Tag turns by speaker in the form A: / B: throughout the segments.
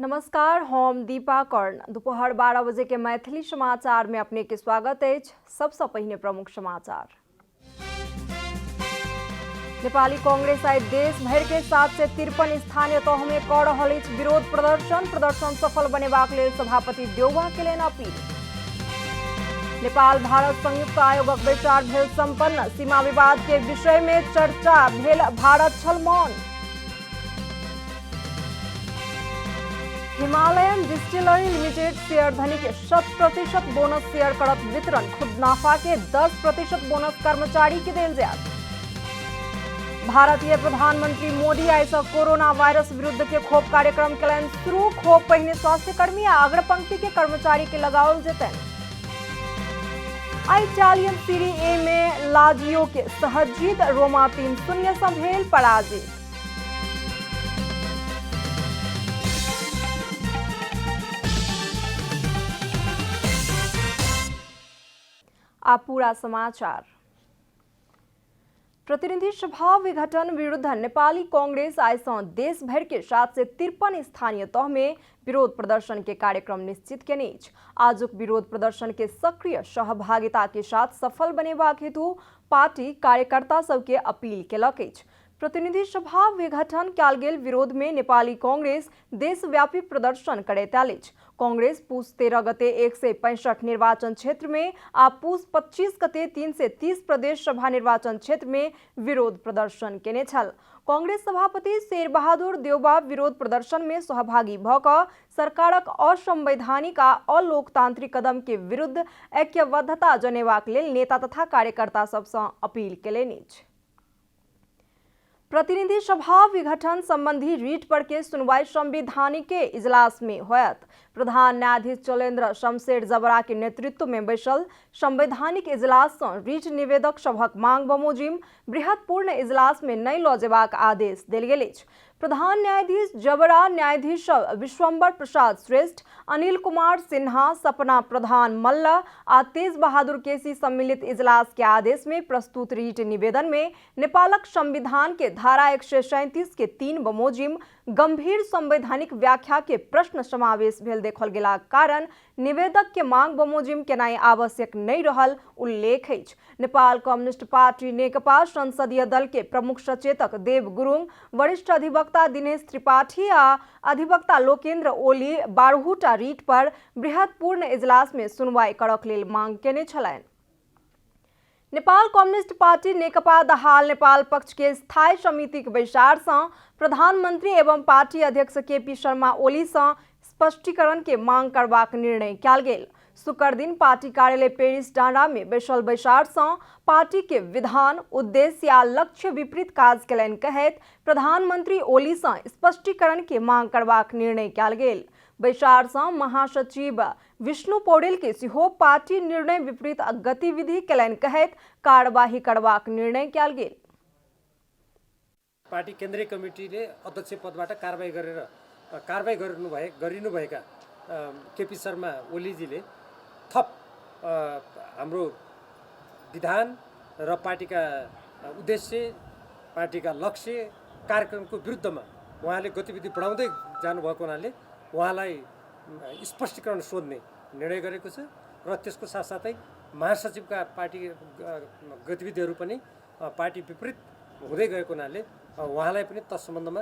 A: नमस्कार, हम दीपा कर्ण। दोपहर 12 बजे के मैथिली समाचार में अपने के स्वागत है। सबसे पहले प्रमुख समाचार। नेपाली कांग्रेस आई देश भर के 753 स्थानीय तह में कर रहल अछि विरोध प्रदर्शन सफल बनेबाक लेल सभापति देउबा केलनि अपील। नेपाल भारत संयुक्त आयोगक बैसार भेल संपन्न, सीमा विवाद के विषय में चर्चा भेल, भारत छल मौन। हिमालयन डिस्टिलरी लिमिटेड शेयर धनी के 100% बोनस शेयर करत वितरण, खुद नाफा के 10% बोनस कर्मचारी के देल जायत। भारतीय प्रधानमंत्री मोदी आई से कोरोना वायरस विरुद्ध के खोप कार्यक्रम केलनि शुरू। खोप पहिने स्वास्थ्य कर्मी आ अग्रपंक्ति के कर्मचारी के लगाओल जेतनि। इटालियन सीरी ए में लाजियो के सहज जीत, रोमा 3-0 से भेल पराजित। आप पूरा समाचार। प्रतिनिधि सभा विघटन विरुद्ध नेपाली कांग्रेस आई से देश भर के 753 स्थानीय तह में विरोध प्रदर्शन के कार्यक्रम निश्चित केने अछि। आजुक विरोध प्रदर्शन के सक्रिय सहभागिता के साथ सफल बनेबाक हेतु पार्टी कार्यकर्ता सबके अपील केलक अछि। प्रतिनिधि सभा विघटन कयल गेल विरोध में नेपाली कांग्रेस देशव्यापी प्रदर्शन करैत आयल अछि। कांग्रेस पूस 13 गते 165 निर्वाचन क्षेत्र में आ पूस 25 गते 330 प्रदेश सभा निर्वाचन क्षेत्र में विरोध प्रदर्शन केने छल। कांग्रेस सभापति शेर बहादुर देउबा विरोध प्रदर्शन में सहभागी भ क सरकारक असंवैधानिक आ अलोकतांत्रिक कदम के विरुद्ध ऐक्यबद्धता जनेबाक लेल नेता तथा कार्यकर्ता सबसँ अपील केलनि अछि। प्रतिनिधि सभा विघटन संबंधी रीट पर के सुनवाई संवैधानिक के इजलास में होयत। प्रधान न्यायाधीश चलेन्द्र शमशेर जबरा के नेतृत्व में बैसल संवैधानिक इजलास से रीट निवेदक सभक मांग बमोजिम बृहत पूर्ण इजलास में नहीं ल जेबाक आदेश देल गेल अछि। प्रधान न्यायाधीश जबरा न्यायाधीश विश्वम्बर प्रसाद श्रेष्ठ, अनिल कुमार सिन्हा, सपना प्रधान मल्ल आ तेज बहादुर केसी सम्मिलित इजलास के आदेश में प्रस्तुत रीट निवेदन में नेपालक संविधान के धारा 137 के 3 बमोजिम गंभीर संवैधानिक व्याख्या के प्रश्न समावेश भेल देखल गेला कारण निवेदक के मांग बमोजिम केनाई आवश्यक नहीं रहल उल्लेख अछि। नेपाल कम्युनिस्ट पार्टी नेकपा संसदीय दल के प्रमुख सचेतक देव गुरुङ, वरिष्ठ अधिवक्ता दिनेश त्रिपाठी आ अधिवक्ता लोकेन्द्र ओली 12टा रीट पर बृहत पूर्ण इजलास में सुनवाई करक लेल मांग केने छलनि। नेपाल कम्युनिस्ट पार्टी नेकपा दहाल नेपाल पक्ष के स्थायी समिति के बैसार से प्रधानमंत्री एवं पार्टी अध्यक्ष केपी शर्मा ओली से स्पष्टीकरण के मांग करबाक निर्णय कयल गेल। शुक्र दिन पार्टी कार्यालय पेरिस डाँडा में बैसल बैसार से पार्टी के विधान, उद्देश्य या लक्ष्य विपरीत काज केलनि कहैत प्रधानमंत्री ओली से स्पष्टीकरण के मांग करबाक निर्णय कयल गेल। बैसार से महासचिव विष्णु पौडेल के सेहो पार्टी निर्णय विपरीत गतिविधि केलनि कहैत कार्यवाही करबाक निर्णय कयल गेल।
B: पार्टी केन्द्रीय कमिटीले अध्यक्ष पदबाट कारबाही गरिनुभएका केपी शर्मा ओलीजीले थप हाम्रो विधान र पार्टीका उद्देश्य, पार्टीका लक्ष्य, कार्यक्रमको विरुद्धमा उहाँले गतिविधि बढाउँदै जानुभएको हुनाले उहाँलाई स्पष्टीकरण सोध्ने निर्णय गरेको छ र त्यसको साथसाथै महासचिवका पार्टी गतिविधिहरू पनि पार्टी विपरीत हुँदै गएको हुनाले उहाँलाई पनि तस सम्बन्धमा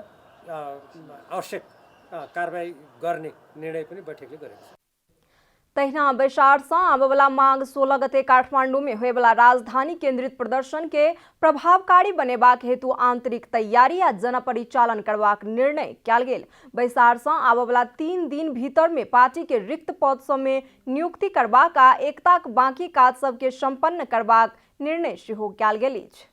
B: आवश्यक कारबाही गर्ने निर्णय पनि बैठकले गरेको छ।
A: तहिना बैसार से आबवला मांग 16 गते काठमांडू में होयवला राजधानी केंद्रित प्रदर्शन के प्रभावकारी बनेबाक हेतु आंतरिक तैयारी आ जनपरिचालन करबाक निर्णय कयल गेल। बैसार से आबवला 3 दिन भीतर में पार्टी के रिक्त पद सब में नियुक्ति करबाक आ एकताक बाकी काज सब के संपन्न करबाक निर्णय सेहो कयल गेल अछि।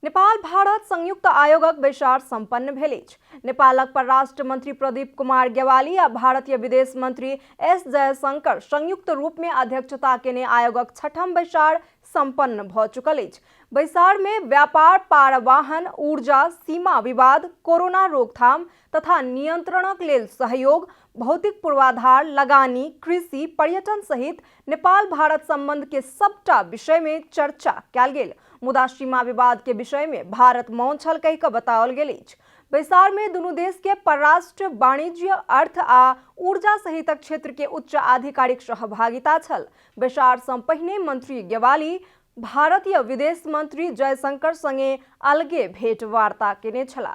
A: नेपाल भारत संयुक्त आयोगक बैसार संपन्न भेल अछि। नेपालक परराष्ट्र मंत्री प्रदीप कुमार ग्यावाली आ भारतीय विदेश मंत्री एस जयशंकर संयुक्त रूप में अध्यक्षता केने आयोगक 6ठम बैसार संपन्न भ चुकल अछि। बैसार में व्यापार, पारवाहन, ऊर्जा, सीमा विवाद, कोरोना रोकथाम तथा नियंत्रणक लेल सहयोग, भौतिक पूर्वाधार, लगानी, कृषि, पर्यटन सहित नेपाल भारत संबंध के सबटा विषय में चर्चा कयल गेल। मुदा सीमा विवाद के विषय में भारत मौन छल कहि कऽ बताओल गेल अछि। बैसार में दुनू देश के परराष्ट्र वाणिज्य, अर्थ आ ऊर्जा सहितक क्षेत्र के उच्च आधिकारिक सहभागिता छल। बैसार सँ पहिने मंत्री ग्यावाली भारतीय विदेश मंत्री जयशंकर संगे अलगे भेंट वार्ता केने छला।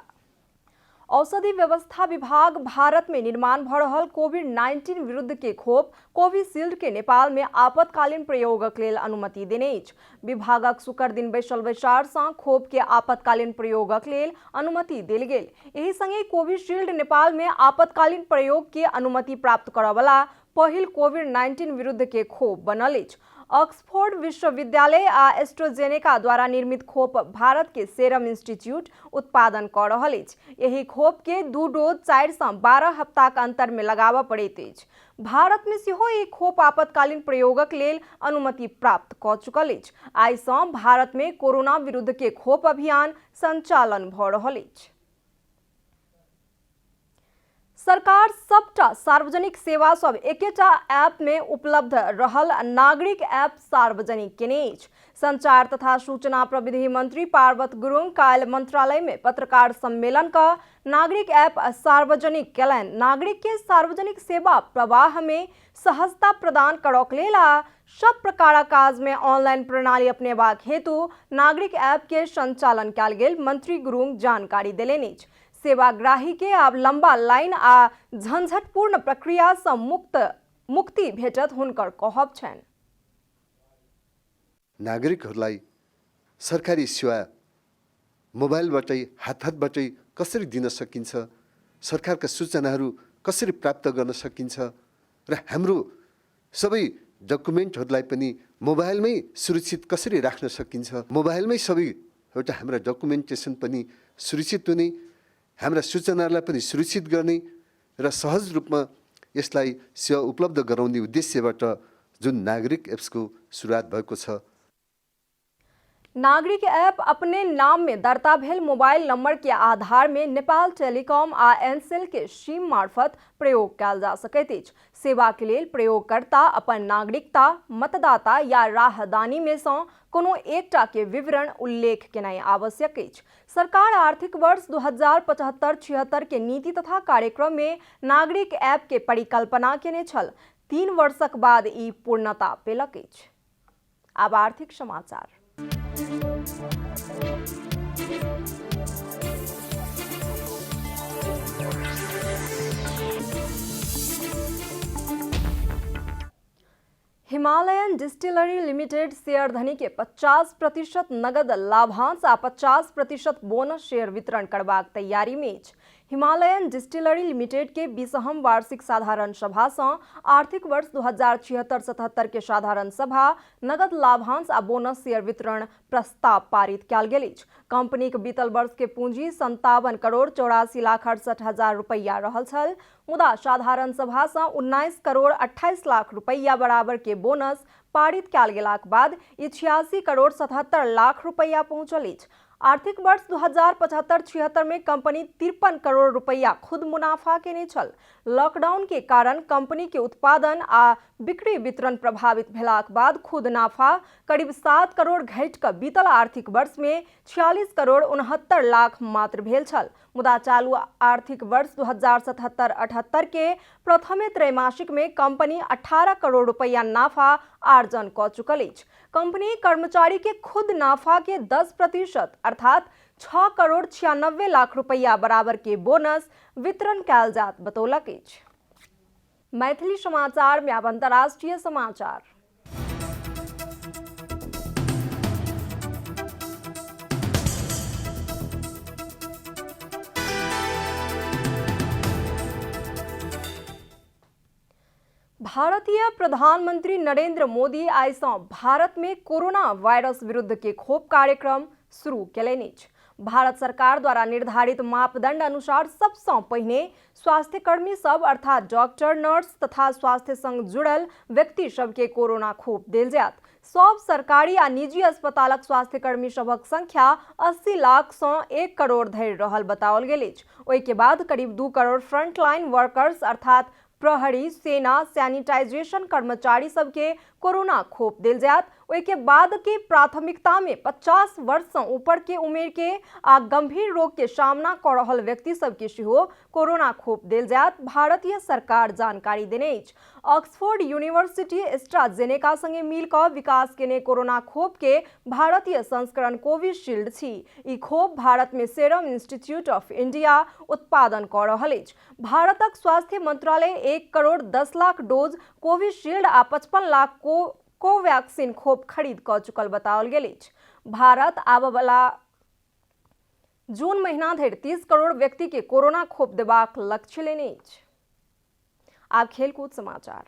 A: औषधि व्यवस्था विभाग भारत में निर्माण भ रहल कोविड-19 विरुद्ध के खोप कोविशील्ड के नेपाल में आपातकालीन प्रयोगक लेल अनुमति देने अछि। विभागक शुक्र दिन बैसल बैसार सँ खोप के आपातकालीन प्रयोगक लेल अनुमति देल गेल। एहि संगे कोविशील्ड नेपाल में आपातकालीन प्रयोग के अनुमति प्राप्त करय वाला पहिल कोविड-19 विरुद्ध के खोप बनल अछि। ऑक्सफोर्ड विश्वविद्यालय आ एस्ट्राजेनेका द्वारा निर्मित खोप भारत के सेरम इंस्टीट्यूट उत्पादन कर रहल अछि। एहि खोप के 2 डोज 4 सँ 12 हफ्ताक अंतर में लगाबय पड़ैत अछि। भारत में सेहो ई खोप आपातकालीन प्रयोगक लेल अनुमति प्राप्त क चुकल अछि। आइ सँ भारत में कोरोना विरुद्ध के खोप अभियान संचालन भ रहल अछि। सरकार सबटा सार्वजनिक सेवा सब एकेटा ऐप में उपलब्ध रहल नागरिक ऐप सार्वजनिक केने अछि। संचार तथा सूचना प्रविधि मंत्री पार्वत गुरुङ काल्हि मंत्रालय में पत्रकार सम्मेलन का नागरिक ऐप सार्वजनिक केलनि। नागरिक के सार्वजनिक सेवा प्रवाह में सहजता प्रदान करक लेल आ सब प्रकारक काज में ऑनलाइन प्रणाली अपनेबाक हेतु नागरिक ऐप के संचालन कयल गेल मंत्री गुरुङ जानकारी देलनि अछि। सेवाग्राही के आब लंबा लाइन आ झंझटपूर्ण प्रक्रिया से मुक्ति भेटत हुनकर कहब छन्।
C: नागरिकहरूलाई सरकारी सेवा मोबाइलबाटै हातबाटै कसरी दिन सकिन्छ, सरकारका सूचनाहरू कसरी प्राप्त गर्न सकिन्छ र हाम्रो सबै डकुमेन्टहरूलाई पनि मोबाइलमै सुरक्षित कसरी राख्न सकिन्छ, मोबाइलमै सबै एउटा हाम्रा डकुमेन्टेसन पनि सुरक्षित हुने, हाम्रा सूचनाहरूलाई पनि सुरक्षित गर्ने र सहज रूपमा यसलाई सेवा उपलब्ध गराउने उद्देश्यबाट जुन नागरिक एप्सको सुरुवात भएको छ।
A: नागरिक ऐप अपने नाम में दर्ता भेल मोबाइल नंबर के आधार में नेपाल टेलीकॉम आ एनसेल के सिम मार्फत प्रयोग कयल जा सकैत अछि। सेवा के लेल प्रयोगकर्ता अपन नागरिकता, मतदाता या राहदानी में सँ कोनो एकटा के विवरण उल्लेख केनाइ आवश्यक अछि। सरकार आर्थिक वर्ष 2075-76 के नीति तथा कार्यक्रम में नागरिक ऐप के परिकल्पना केने छल। 3 वर्षक बाद ई पूर्णता पेलक अछि। आब आर्थिक समाचार। हिमालयन डिस्टिलरी लिमिटेड शेयरधनी के 50% नगद लाभांश आ 50% बोनस शेयर वितरण करबाक तैयारी में अछि। हिमालयन डिस्टिलरी लिमिटेड के 20वीं वार्षिक साधारण सभा सँ आर्थिक वर्ष 2076-77 के साधारण सभा नगद लाभांश आ बोनस शेयर वितरण प्रस्ताव पारित कयल गेल अछि। कंपनी के बीतल वर्ष के पूंजी 57 करोड़ 84 लाख 68 हजार रुपया रहल छल, मुदा साधारण सभा सँ 19 करोड़ 28 लाख रुपया बराबर के बोनस पारित कयल गेलाक बाद ई 86 करोड़ 77 लाख रुपया पहुंचल अछि। आर्थिक वर्ष 2075-76 में कंपनी 53 करोड़ रुपया खुद मुनाफा केने छल। लॉकडाउन के कारण कंपनी के उत्पादन आ बिक्री वितरण प्रभावित भेलाक बाद खुद नाफा करीब 7 करोड़ घटि कऽ बीतल आर्थिक वर्ष में 46 करोड़ 69 लाख मात्र भेल छल। मुदा चालू आर्थिक वर्ष 2077-78 के प्रथमे त्रैमासिक में कंपनी 18 करोड़ रुपया नाफा आर्जन क चुकल अछि। कंपनी कर्मचारी के खुद नाफा के 10% अर्थात 6 करोड़ 96 लाख रुपया बराबर के बोनस वितरण कयल जात बतौलक अछि। मैथिली समाचार में अब अंतर्राष्ट्रीय समाचार। भारतीय प्रधानमंत्री नरेंद्र मोदी आइ सँ भारत में कोरोना वायरस विरुद्ध के खोप कार्यक्रम शुरू केलनि अछि। भारत सरकार द्वारा निर्धारित मापदंड अनुसार सबसँ पहिने स्वास्थ्यकर्मी सब अर्थात डॉक्टर, नर्स तथा स्वास्थ्य संग जुड़ल व्यक्ति सबके कोरोना खोप देल जायत। सब सरकारी आ निजी अस्पतालक स्वास्थ्यकर्मी सबक संख्या 80 लाख सँ 1 करोड़ धरि रहल बताओल गेल अछि। ओहि के बाद करीब 2 करोड़ फ्रंटलाइन वर्कर्स अर्थात प्रहरी, सेना, सैनिटाइजेशन कर्मचारी सबके कोरोना खोप देल जायत। ओहि के बाद की प्राथमिकता में 50 वर्ष से ऊपर के उम्र के आ गंभीर रोग के सामना कर रहल व्यक्ति सब के सेहो कोरोना खोप देल जायत भारतीय सरकार जानकारी देने अछि। ऑक्सफोर्ड यूनिवर्सिटी एस्ट्राजेनेका संगे मिलकर विकास केने कोरोना खोप के भारतीय संस्करण कोविशील्ड छी। ई खोप भारत में सेरम इंस्टीट्यूट ऑफ इंडिया उत्पादन कर रहल अछि। भारतक स्वास्थ्य मंत्रालय 1,10,00,000 डोज कोविशील्ड आ 55 लाख कोवैक्सीन खोप खरीद कर चुकल बताओल गेल अछि। भारत आबय वाला जून महीना धरि 30 करोड़ व्यक्ति के कोरोना खोप देबाक लक्ष्य लेने अछि। आब खेलकूद समाचार।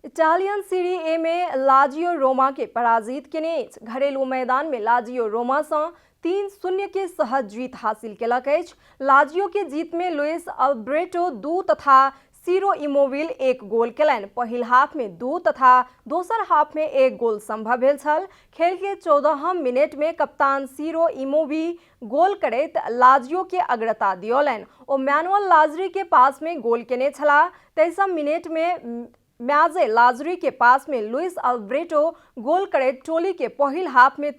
A: इटालियन सीरी ए में लाजियो रोमा के पराजित केने अछि। घरेलू मैदान में लाजियो रोमा से 3-0 के सहज जीत हासिल केलक अछि। लाजियो के जीत में लुइस अल्ब्रेटो 2 तथा सीरो इमोबिल 1 गोल केलनि। पहिल हाफ में 2 तथा दोसर हाफ में 1 गोल संभव भेल छल। खेल के 14 मिनट में कप्तान सीरो इमोबी गोल करैत लाजियो के अग्रता दियौलनि। ओ मैनुअल लाजरी के पास में गोल केने छलाह। 23 मिनट में म्याजे लाजरी के पास में लुइस अल्ब्रेटो गोल करैत टोली के पहिल हाफ में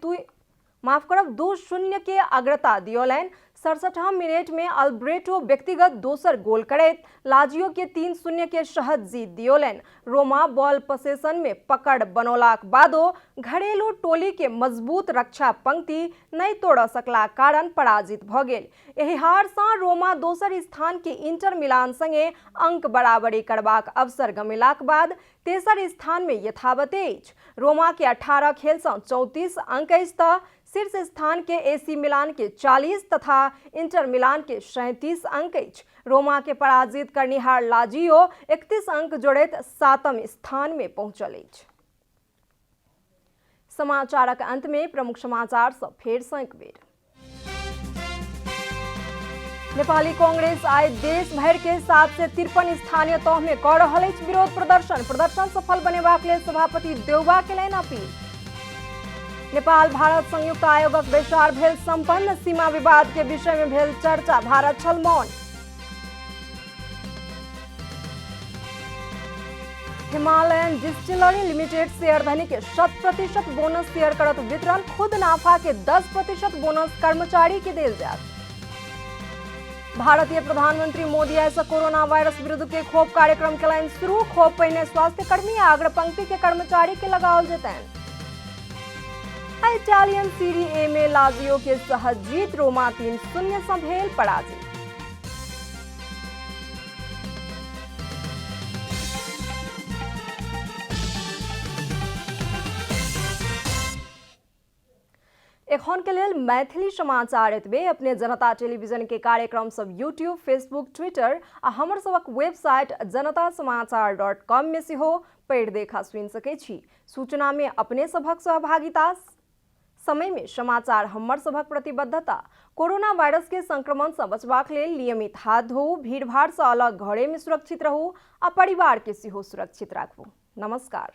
A: 2-0 के अग्रता दियौलनि। 67 मिनट में अल्ब्रेटो व्यक्तिगत दोसर गोल करैत लाजियो के 3-0 के सहज जीत दियौलनि। रोमा बॉल पोसेशन में पकड़ बनौलाक बादो घरेलू टोली के मजबूत रक्षा पंक्ति नहीं तोड़ सकला कारण पराजित भ गेल। एहि हार सँ रोमा दोसर स्थान के इंटर मिलान संगे अंक बराबरी करबाक अवसर गमेलाक बाद तेसर स्थान में यथावत अछि। रोमा के 18 खेल सँ 34 अंक अछि त शीर्ष स्थान के एसी मिलान के 40 तथा इंटर मिलान के 37 अंक अछि। रोमा के पराजित करनिहार लाजियो 31 अंक जोड़ैत 7म स्थान में पहुंचल अछि। समाचारक अंत में प्रमुख समाचार सब फेर सँ एक बेर। नेपाली कांग्रेस आइ देश भर के 753 स्थानीय तह में कर रहल अछि विरोध प्रदर्शन सफल बनेबाक लेल सभापति देउबा केलनि अपील। नेपाल भारत संयुक्त आयोगक बैसार भेल संपन्न। सीमा विवाद के विषय में भेल चर्चा, भारत छल मौन। हिमालयन डिस्टिलरी लिमिटेड शेयरधारी के 100% बोनस शेयर करत वितरण। खुद नाफा के 10% बोनस कर्मचारी के देल जायत। भारतीय प्रधानमंत्री मोदी ऐसा कोरोना वायरस विरुद्ध के खोप कार्यक्रम केलनि शुरू। खोप पहिने स्वास्थ्य कर्मी आ अग्र पंक्ति के कर्मचारी के लगाओल जेतनि। इटालियन सीरी ए में लाजियो के सहज जीत, रोमा 3-0 से भेल पराजित। एखन के लेल मैथिली समाचार एतबे। अपने जनता टेलीविजन के कार्यक्रम सब यूट्यूब, फेसबुक, ट्विटर आ हमर सबक वेबसाइट janatasamaachar.com में सेहो पढ़ि देखा सुनि सकै छी। सूचना में अपने सबक सहभागिता, समय में समाचार हमर सबक प्रतिबद्धता। कोरोना वायरस के संक्रमण से बचबाक लेल नियमित हाथ धोऊ, भीड़ भाड़ से अलग घरे में सुरक्षित रहू आ परिवार के सेहो सुरक्षित राखू। नमस्कार।